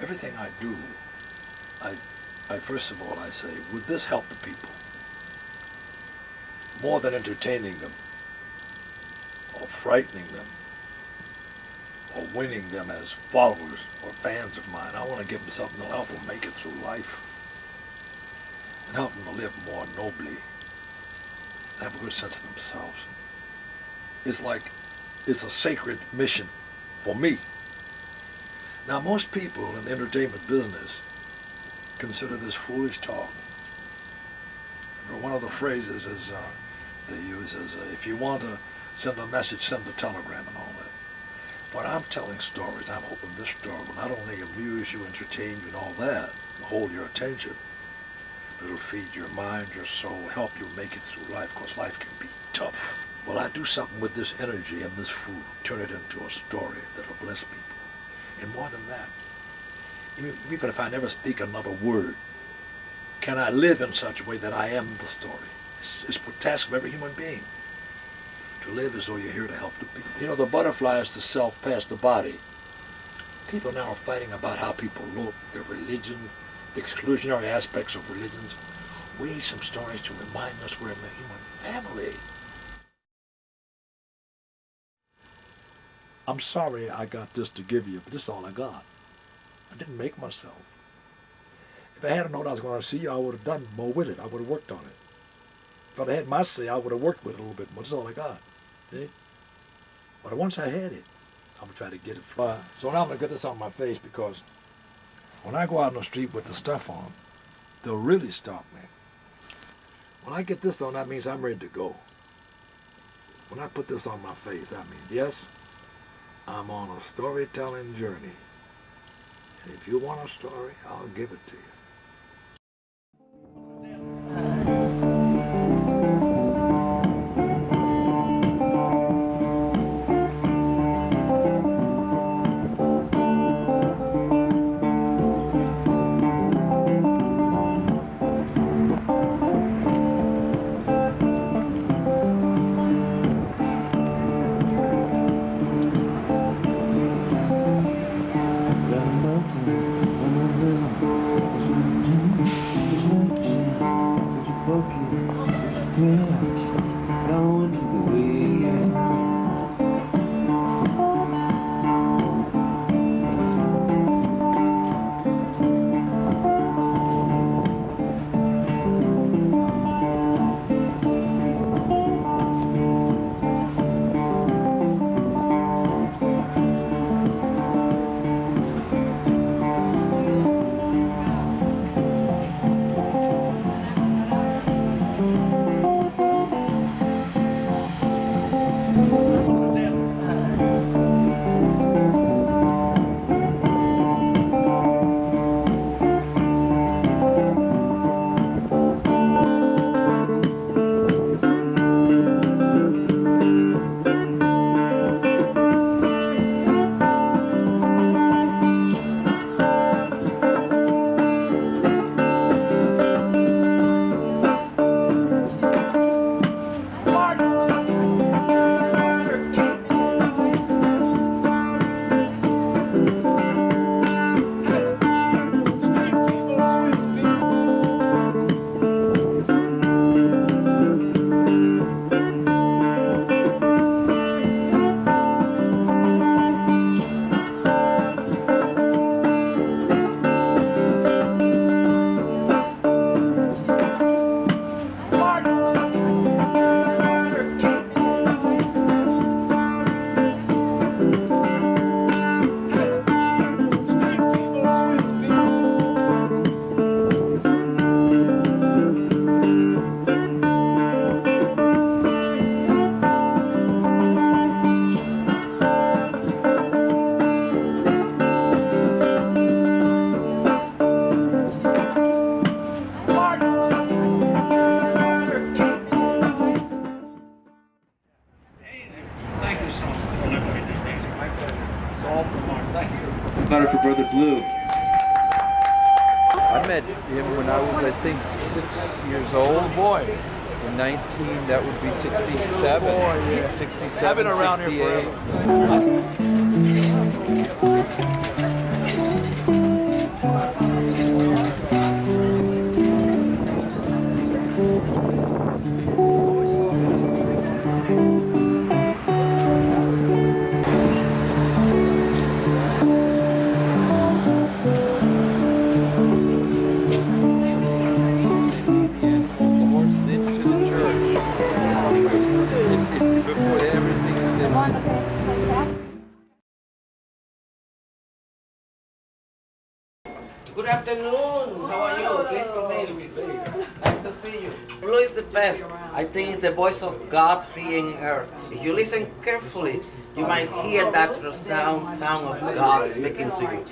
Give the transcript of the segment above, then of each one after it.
Everything I do, I first of all I say, would this help the people? More than entertaining them, or frightening them, or winning them as followers or fans of mine. I want to give them something that'll help them make it through life and help them to live more nobly and have a good sense of themselves. It's a sacred mission for me. Now, most people in the entertainment business consider this foolish talk. One of the phrases is they use is, if you want to send a message, send a telegram and all that. When I'm telling stories, I'm hoping this story will not only amuse you, entertain you and all that, and hold your attention, but it'll feed your mind, your soul, help you make it through life, because life can be tough. Well, I do something with this energy and this food, turn it into a story that'll bless people. And more than that, even if I never speak another word, can I live in such a way that I am the story? It's the task of every human being, to live as though you're here to help the people. You know, the butterfly is the self past the body. People now are fighting about how people look, their religion, the exclusionary aspects of religions. We need some stories to remind us we're in the human family. I'm sorry I got this to give you, but this is all I got. I didn't make myself. If I had known I was going to see you, I would have done more with it. I would have worked on it. If I'd had my say, I would have worked with it a little bit more. This is all I got. See? But once I had it, I'm going to try to get it. So now I'm going to get this on my face, because when I go out on the street with the stuff on, they'll really stop me. When I get this on, that means I'm ready to go. When I put this on my face, that means, yes, I'm on a storytelling journey. And if you want a story, I'll give it to you. all from Mark. Thank you. Better for Brother Blue. I met him when I was, I think, 6 years old. Oh boy. In 19, that would be 67. Boy, yeah. 67, I've been around 68. here forever. Good afternoon. How are you? Please come in. Nice to see you. Blue is the best. I think it's the voice of God creating earth. If you listen carefully, you might hear that sound of God speaking to you.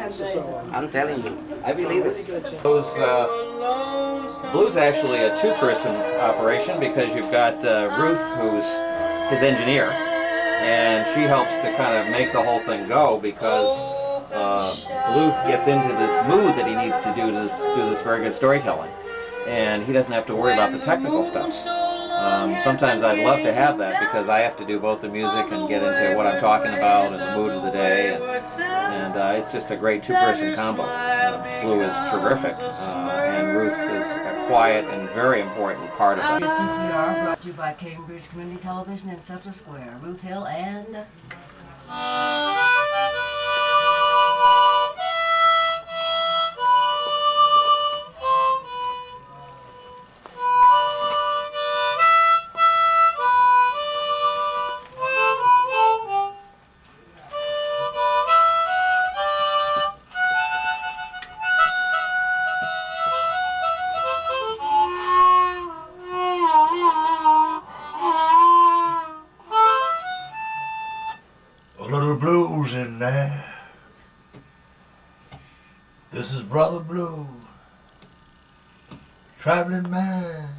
I'm telling you, I believe it. Blue's actually a two-person operation because you've got Ruth, who's his engineer, and she helps to kind of make the whole thing go because Blue gets into this mood that he needs to do this very good storytelling, and he doesn't have to worry about the technical stuff. Sometimes I'd love to have that because I have to do both the music and get into what I'm talking about and the mood of the day, and it's just a great two-person combo. Blue is terrific, and Ruth is a quiet and very important part of it. Distance we are brought to you by Cambridge Community Television in Central Square. Ruth Hill and... Blues in there. This is Brother Blue, traveling man,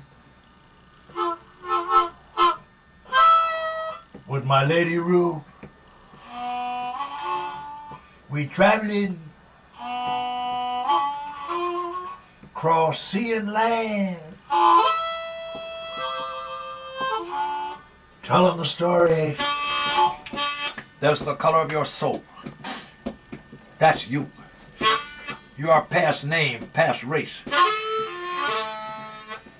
with my lady Ruth. We traveling across sea and land, telling the story. That's the color of your soul. That's you. You are past name, past race.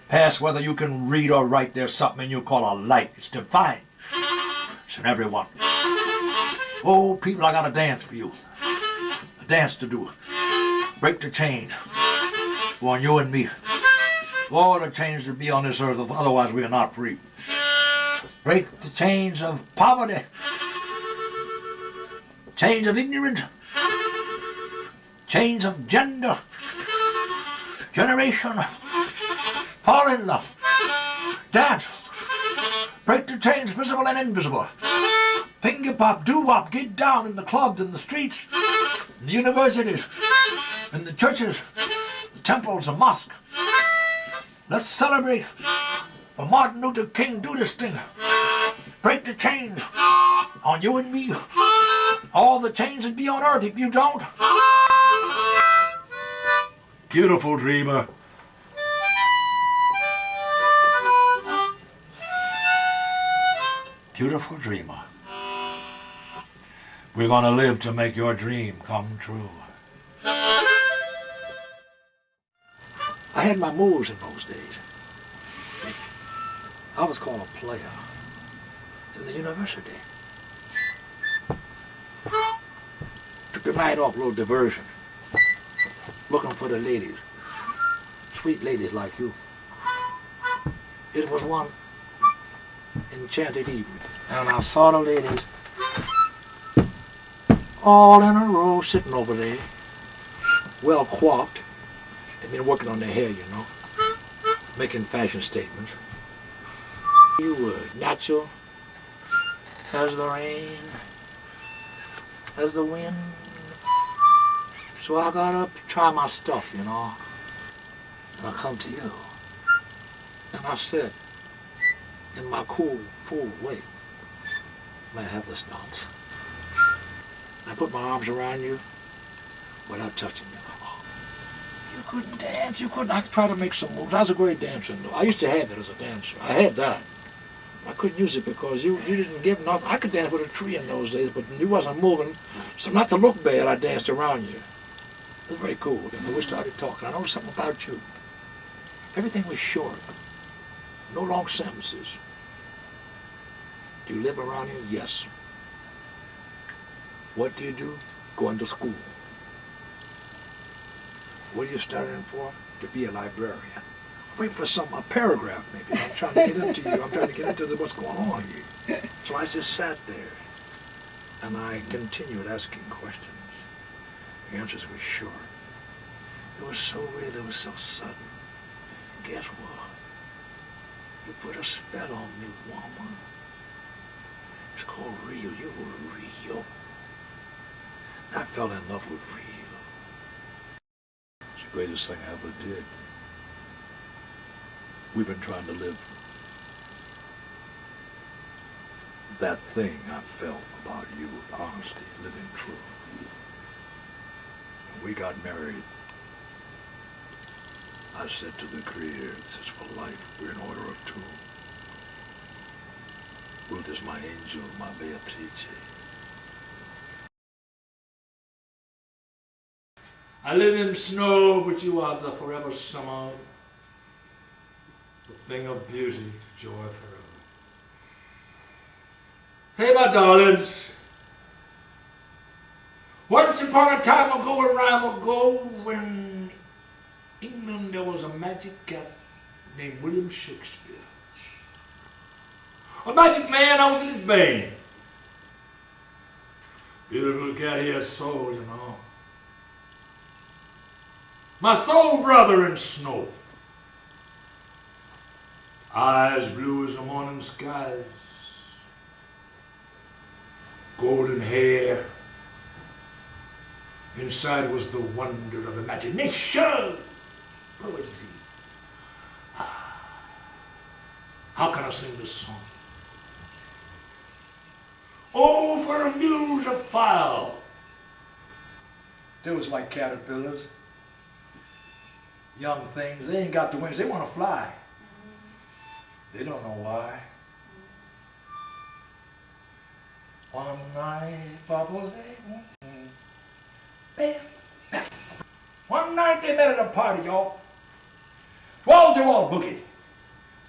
Past whether you can read or write, there's something you call a light. It's divine. It's in everyone. Oh, people, I got a dance for you. A dance to do. Break the chains. On you and me. All the chains that be on this earth, otherwise we are not free. Break the chains of poverty. Chains of ignorance, chains of gender, generation, fall in love, dance, break the chains visible and invisible, finger pop, doo-wop, get down in the clubs, in the streets, in the universities, in the churches, the temples, the mosques. Let's celebrate for Martin Luther King. Do this thing, break the chains on you and me. All the chains would be on earth if you don't. Beautiful dreamer. Beautiful dreamer. We're gonna live to make your dream come true. I had my moves in those days. I was called a player in the university. Took the night off, a little diversion. Looking for the ladies. Sweet ladies like you. It was one enchanted evening, and I saw the ladies all in a row sitting over there, well coiffed. They've been working on their hair, you know, making fashion statements. You were natural as the rain, as the wind. So I got up to try my stuff, you know. And I come to you. And I said, in my cool, full way, may I have this dance? I put my arms around you without touching you. Oh, you couldn't dance. You couldn't. I tried to make some moves. I was a great dancer. I used to have it as a dancer. I had that. I couldn't use it because you didn't give nothing. I could dance with a tree in those days, but you wasn't moving. So not to look bad, I danced around you. It was very cool. And we started talking. I noticed something about you. Everything was short. No long sentences. Do you live around here? Yes. What do you do? Going to school. What are you studying for? To be a librarian. Wait for a paragraph maybe. I'm trying to get into you. I'm trying to get into what's going on here. So I just sat there and I continued asking questions. The answers were short. It was so real, it was so sudden. And guess what? You put a spell on me, woman. It's called real. You were real. And I fell in love with real. It's the greatest thing I ever did. We've been trying to live that thing I felt about you, honesty, living true. When we got married, I said to the Creator, this is for life. We're in order of two. Ruth is my angel, my Beatrice. I live in snow, but you are the forever summer. The thing of beauty, joy forever. Hey, my darlings. Once upon a time ago, a rhyme ago, when England there was a magic cat named William Shakespeare. A magic man, I was in his bane. Beautiful cat, he had soul, you know. My soul brother in snow. Eyes blue as the morning skies. Golden hair. Inside was the wonder of imagination. Poesy. How can I sing this song? Oh, for a muse of fire. They was like caterpillars. Young things, they ain't got the wings, they want to fly. They don't know why. One night, bubbles, bam, bam. One night they met at a party, y'all. Wall to wall boogie.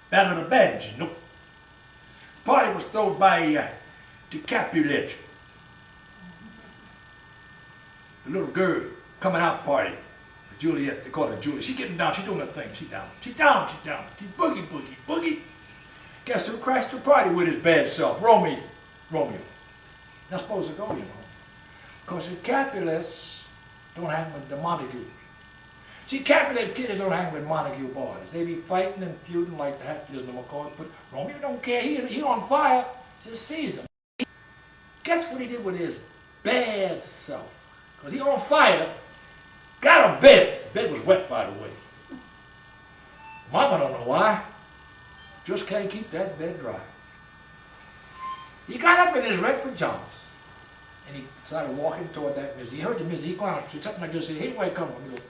Battle of the bands, you know. Party was thrown by the Capulet. The little girl coming out party. Juliet, they call her Juliet. She getting down, she doing her thing. She down, she down, she down. She boogie, boogie, boogie. Guess who crashed the party with his bad self? Romeo. Not supposed to go, you know. Because the Capulets don't hang with the Montague. See, Capulet kiddies don't hang with Montague boys. They be fighting and feuding like the Hatfields and the McCoys, but Romeo don't care. He on fire. It's his season. Guess what he did with his bad self? Because he on fire. Got a bed. The bed was wet, by the way. Mama don't know why. Just can't keep that bed dry. He got up in his red pajamas and he started walking toward that music. He heard the music. He gone out, something like this. He said, hey, where he come from? He go,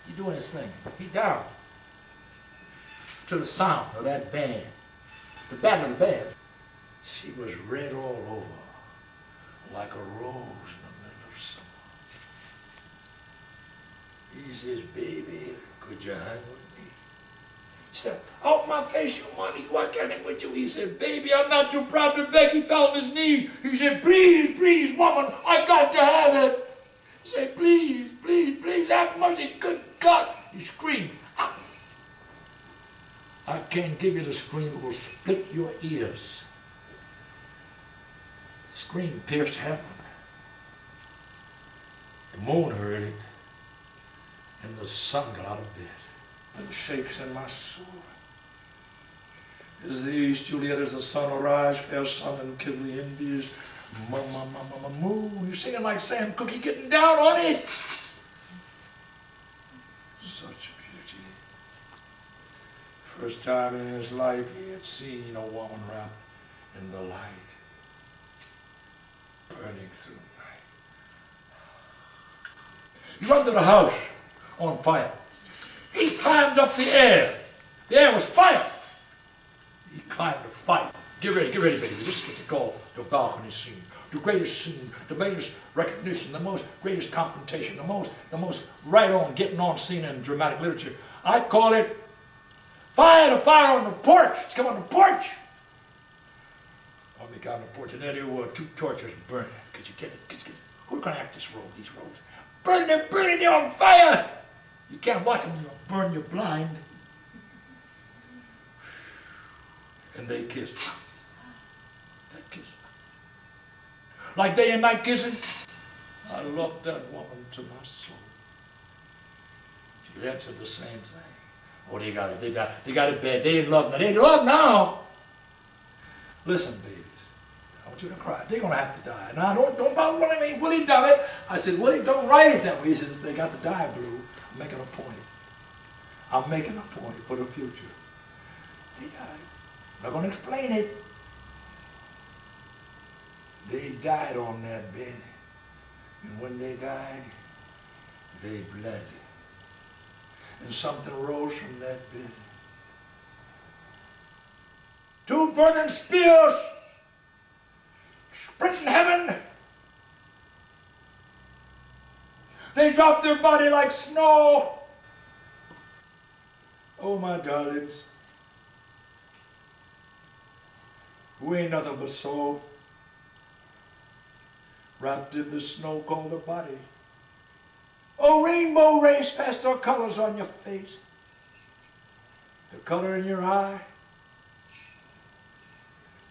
he doing his thing. He down to the sound of that band. The battle of the band. She was red all over, like a rose in the middle of summer. He says, baby, could you hang with me? He said, off my face, you money, why can't I with you? He said, baby, I'm not too proud to beg. He fell on his knees. He said, please, please, woman, I got to have it. He said, please, please, please, have mercy, good God. He screamed, ah. I can't give you the scream, it will split your ears. The scream pierced heaven. The moon heard it, and the sun got out of bed. And shakes in my soul. As the east, Juliet, as the sun arise, fair sun and kill the Indies. Moon. You're singing like Sam Cooke, getting down on it. Such beauty. First time in his life he had seen a woman wrapped in the light, burning through night. He run to the house on fire. He climbed up the air. The air was fire. He climbed the fire. Get ready, baby. This is what they call the balcony scene. The greatest scene, the greatest recognition, the most greatest confrontation, the most right on, getting on scene in dramatic literature. I call it the fire on the porch. It's come on the porch. On the guy on the porch, and there there were two torches burning. Could you get it? Who's gonna act this role, these roles? Burning, they're on fire! You can't watch them, you'll burn, you're blind. And they kissed. That kiss. Like day and night kissing. I love that woman to my soul. She answered the same thing. Oh, they got it. They got it bad. They in love now. They in love now. Listen, babies. I want you to cry. They're gonna have to die. Now, don't bother what I mean. Willie done it. I said, Willie, don't write it that way. He says they got to die, Blue. I'm making a point. I'm making a point for the future. They died. I'm not gonna explain it. They died on that bed. And when they died, they bled. And something rose from that bed. Two burning spears, sprinting heaven. They dropped their body like snow. Oh, my darlings, we ain't nothing but soul, wrapped in the snow called a body. Oh, rainbow rays pastel colors on your face, the color in your eye,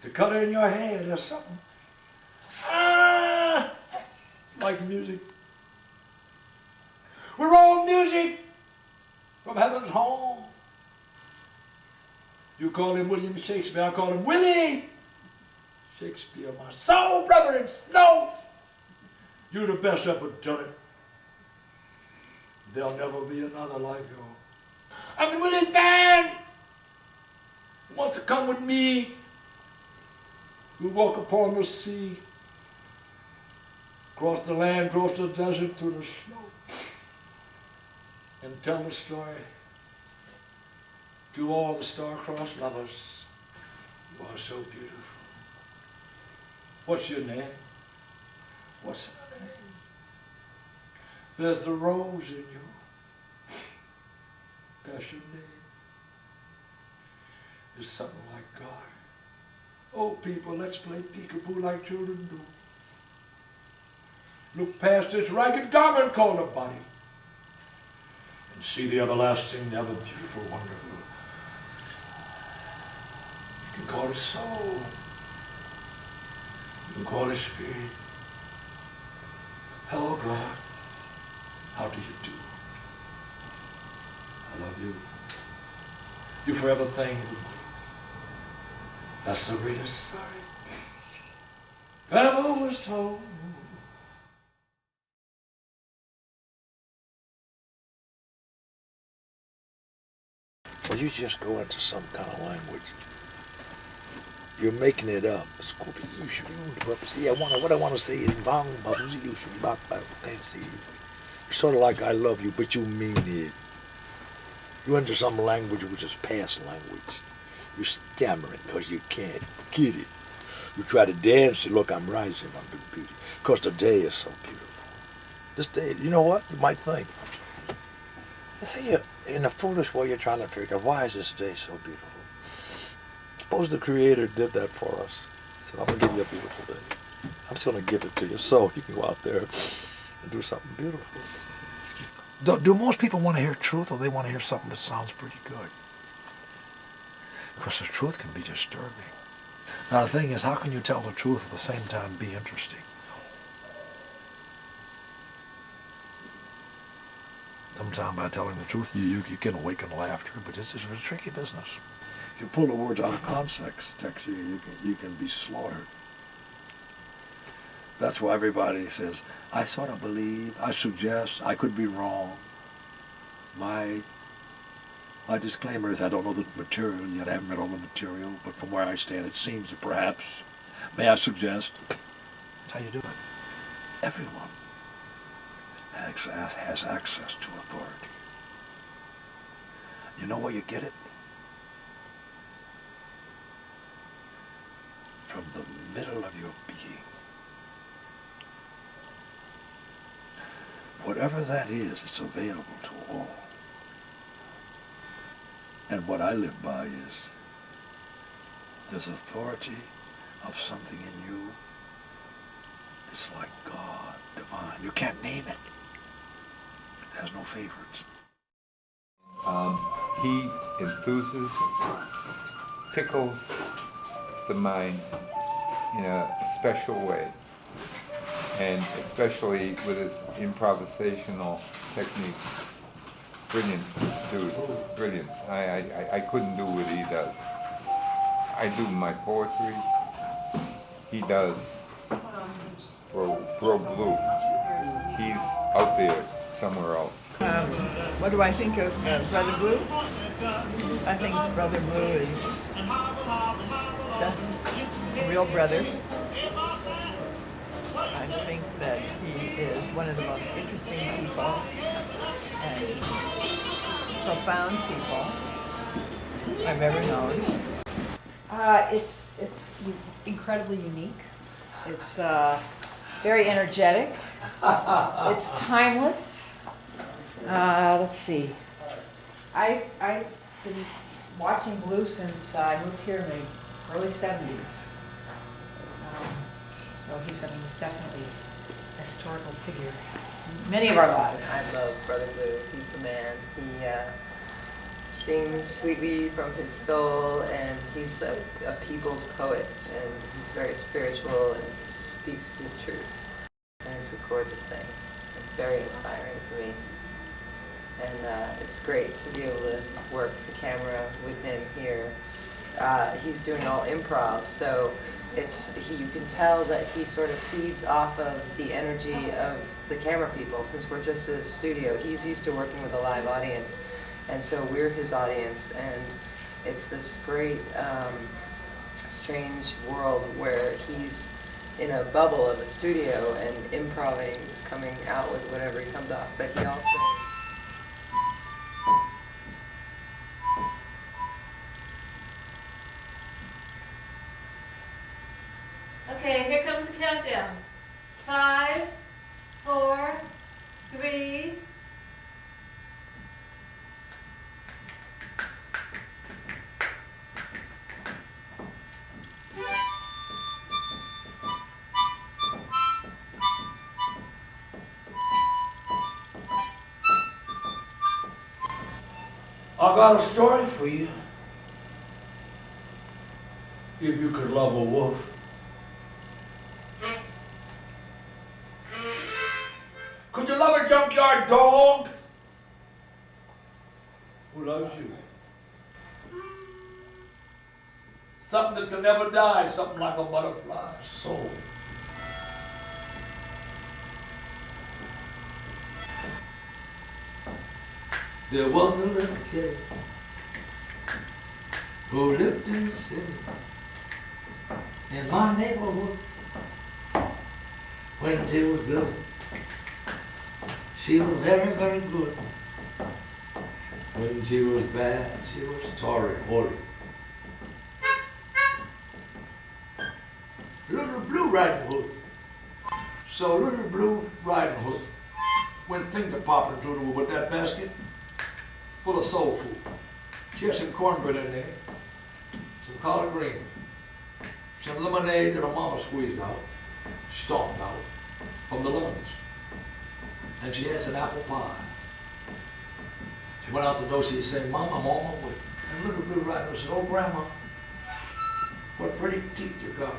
the color in your hair. There's something like music. We're all music from heaven's home. You call him William Shakespeare, I call him Willie Shakespeare, my soul brother in snow. You're the best ever done it. There'll never be another like you. I'm with his band. Who wants to come with me? We walk upon the sea, cross the land, cross the desert to the snow, and tell the story to all the star-crossed lovers. You are so beautiful. What's your name? What's her name? There's the rose in you. That's your name. It's something like God. Oh, people, let's play peekaboo like children do. Look past this ragged garment called a body and see the everlasting, the ever beautiful, wonderful. You can call it soul. You can call it spirit. Hello, God. How do you do? I love you. You forever thing with me. That's the greatest story ever was told. Well, you just go into some kind of language. You're making it up. See, what I want to say is, it's sort of like I love you, but you mean it. You enter some language which is past language. You're stammering because you can't get it. You try to dance, and look, I'm rising under beauty. Because the day is so beautiful. This day, you know what? You might think. See, in a foolish way, you're trying to figure out, why is this day so beautiful? Suppose the Creator did that for us. He said, I'm going to give you a beautiful day. I'm just going to give it to you so you can go out there and do something beautiful. Do most people want to hear truth, or they want to hear something that sounds pretty good? Because the truth can be disturbing. Now the thing is, how can you tell the truth at the same time be interesting? Sometimes by telling the truth, you can awaken laughter, but it's a tricky business. If you pull the words out of context, you can be slaughtered. That's why everybody says, I sort of believe, I suggest, I could be wrong. My disclaimer is I don't know the material yet. I haven't read all the material, but from where I stand, it seems that perhaps, may I suggest, that's how you do it. Everyone has access to authority. You know where you get it? From the middle of your being. Whatever that is, it's available to all. And what I live by is there's authority of something in you. It's like God, divine. You can't name it. It has no favorites. He enthuses, tickles the mind in a special way, and especially with his improvisational techniques. Brilliant dude, brilliant. I couldn't do what he does. I do my poetry, he does bro blue. He's out there somewhere else. What do I think of Brother Blue? I think Brother Blue is just a real brother. I think that he is one of the most interesting people and profound people I've ever known. It's incredibly unique. It's very energetic. It's timeless. Let's see. I've been watching Blue since I moved here in the early 70s. So he's definitely a historical figure in many of our lives. I love Brother Blue. He's the man. He sings sweetly from his soul, and he's a people's poet, and he's very spiritual and speaks his truth. And it's a gorgeous thing. It's very inspiring to me. And it's great to be able to work the camera with him here. He's doing all improv, so you can tell that he sort of feeds off of the energy of the camera people. Since we're just a studio, he's used to working with a live audience, and so we're his audience, and it's this great strange world where he's in a bubble of a studio and improving, just coming out with whatever he comes off, but he also Okay, here comes the countdown. 5, 4, 3. I got a story for you. If you could love a wolf. Could you love a junkyard dog? Who loves you? Something that can never die, something like a butterfly's soul. There was a little kid who lived in the city, in my neighborhood, when she was good. She was very, very good. When she was bad, she was Tory Holy. Little Blue Riding Hood. So Little Blue Riding Hood went finger popping through the wood with that basket full of soul food. She had some cornbread in there, some collard greens, some lemonade that her mama squeezed out, stomped out from the lemons. And she had some apple pie. She went out the door, she said, Mama, I'm on my way. And Little Blue Riding Hood said, oh, Grandma, what pretty teeth you got.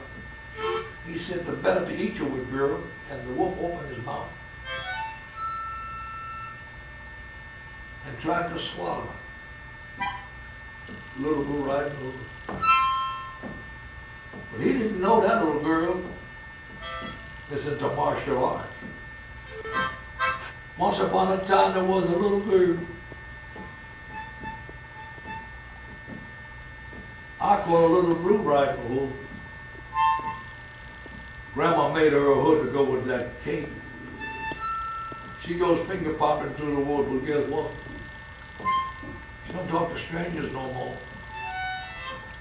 He said, the better to eat you with, girl. And the wolf opened his mouth and tried to swallow her. Little Blue Riding Hood. But he didn't know that little girl is into martial arts. Once upon a time there was a little girl. I call her Little Blue Riding Hood. Grandma made her a hood to go with that cape. She goes finger popping through the wood, well, guess what? She don't talk to strangers no more.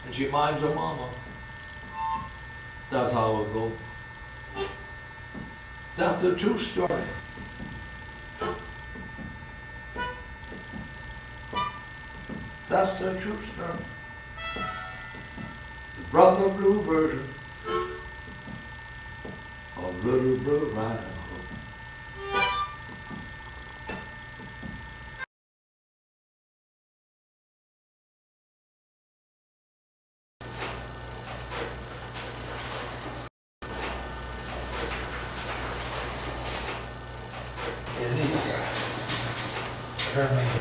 And she minds her mama. That's how it goes. That's the true story. That's the true story. The Brother Blue version of Little Blue Riding Hood. It is her name.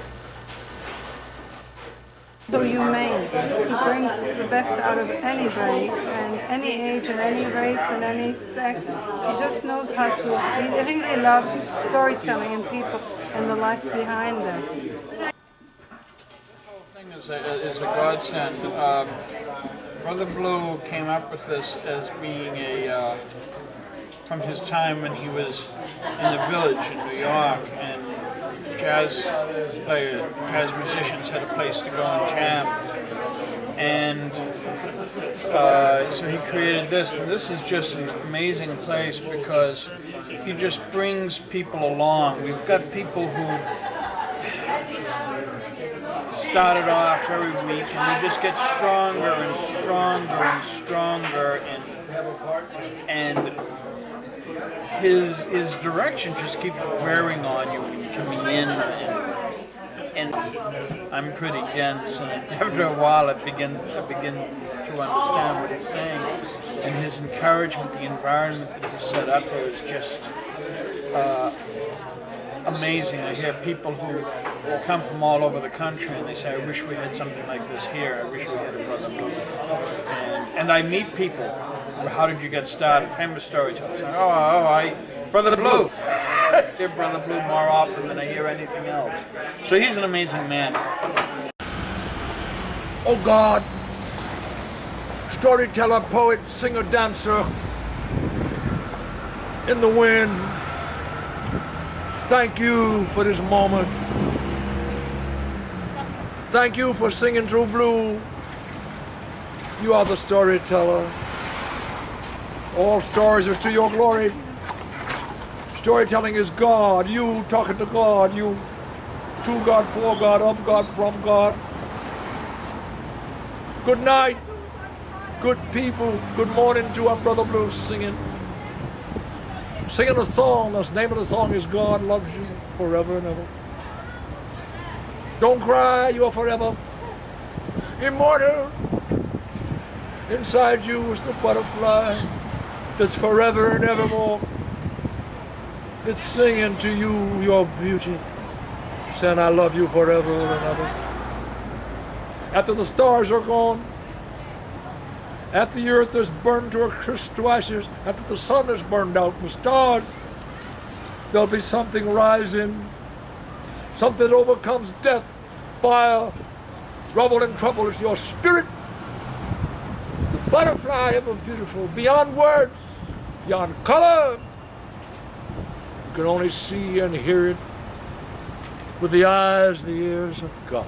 So humane. He brings the best out of anybody, and any age and any race and any sex. He just knows how to. He really loves storytelling and people and the life behind them. The whole thing is a godsend. Brother Blue came up with this as being from his time when he was in the Village in New York, and jazz musicians had a place to go and jam. And so he created this, and this is just an amazing place because he just brings people along. We've got people who started off very weak, and they just get stronger and stronger and stronger, and his direction just keeps wearing on you when you're coming in, and I'm pretty dense, and after a while I begin to understand what he's saying, and his encouragement, the environment that he set up here is just amazing. I hear people who come from all over the country and they say, I wish we had something like this here. I wish we had a Brother Blue. And I meet people. How did you get started? Famous storytellers. Brother Blue. I hear Brother Blue more often than I hear anything else. So he's an amazing man. Oh God, storyteller, poet, singer, dancer, in the wind, thank you for this moment. Thank you for singing through blue. You are the storyteller. All stories are to your glory. Storytelling is God. You talking to God. You to God, for God, of God, from God. Good night, good people. Good morning to our Brother Blue singing. Singing a song. The name of the song is God Loves You Forever and Ever. Don't cry, you are forever immortal. Inside you is the butterfly that's forever and evermore. It's singing to you your beauty, saying I love you forever and ever. After the stars are gone, after the earth is burned to ashes, after the sun is burned out and the stars, there'll be something rising, something that overcomes death, fire, rubble and trouble. It's your spirit, the butterfly ever beautiful, beyond words, beyond color. You can only see and hear it with the eyes, the ears of God.